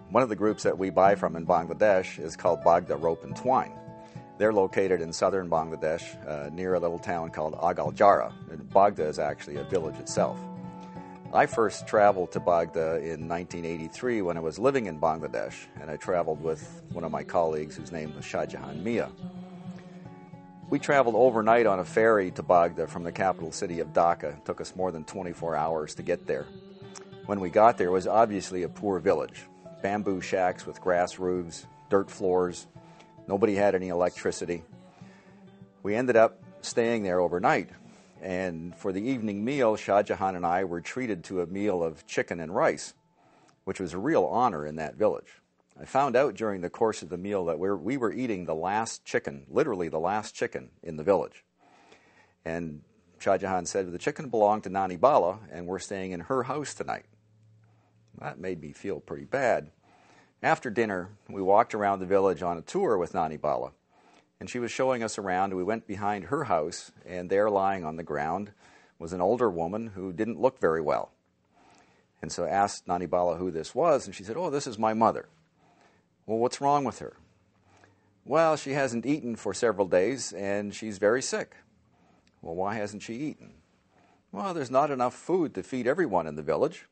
One of the groups that we buy from in Bangladesh is called Bagdha Rope and Twine. They're located in southern Bangladesh near a little town called Agailjhara. And Bagdha is actually a village itself. I first traveled to Bagdha in 1983 when I was living in Bangladesh, and I traveled with one of my colleagues whose name was Shah Jahan Mia. We traveled overnight on a ferry to Bagdha from the capital city of Dhaka. It took us more than 24 hours to get there. When we got there, it was obviously a poor village. Bamboo shacks with grass roofs, dirt floors. Nobody had any electricity. We ended up staying there overnight. And for the evening meal, Shah Jahan and I were treated to a meal of chicken and rice, which was a real honor in that village. I found out during the course of the meal that we were eating the last chicken, literally the last chicken in the village. And Shah Jahan said, the chicken belonged to Nani Bala, and we're staying in her house tonight. That made me feel pretty bad. After dinner, we walked around the village on a tour with Nani Bala, and she was showing us around. We went behind her house, and there lying on the ground was an older woman who didn't look very well. And so I asked Nani Bala who this was, and she said, oh, this is my mother. Well, what's wrong with her? Well, she hasn't eaten for several days, and she's very sick. Well, why hasn't she eaten? Well, there's not enough food to feed everyone in the village.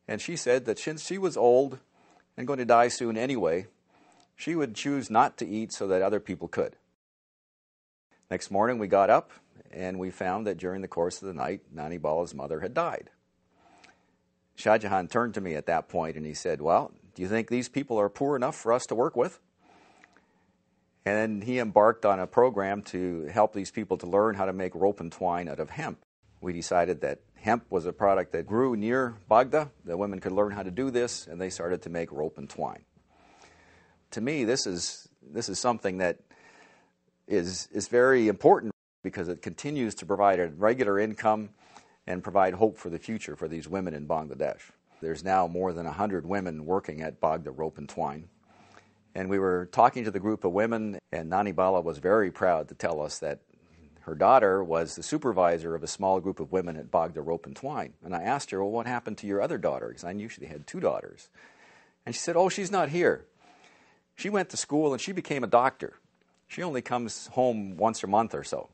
And she said that since she was old and going to die soon anyway, she would choose not to eat so that other people could. Next morning we got up and we found that during the course of the night, Nani Bala's mother had died. Shah Jahan turned to me at that point and he said, well, do you think these people are poor enough for us to work with? And then he embarked on a program to help these people to learn how to make rope and twine out of hemp. We decided that hemp was a product that grew near Bagdha, that women could learn how to do this, and they started to make rope and twine. To me, this is something that is very important because it continues to provide a regular income and provide hope for the future for these women in Bangladesh. There's now more than 100 women working at Bagdha Rope and Twine. And we were talking to the group of women, and Nani Bala was very proud to tell us that her daughter was the supervisor of a small group of women at Bagdha Rope and Twine. And I asked her, well, what happened to your other daughter? Because I knew she had 2 daughters. And she said, oh, she's not here. She went to school and she became a doctor. She only comes home once a month or so.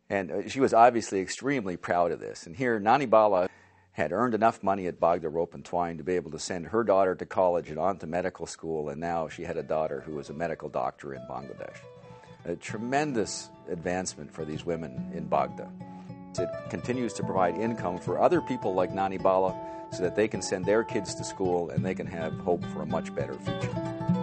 And she was obviously extremely proud of this. And here, Nani Bala had earned enough money at Bagdha Rope and Twine to be able to send her daughter to college and on to medical school, and now she had a daughter who was a medical doctor in Bangladesh. A tremendous advancement for these women in Bagdha. It continues to provide income for other people like Nani Bala so that they can send their kids to school and they can have hope for a much better future.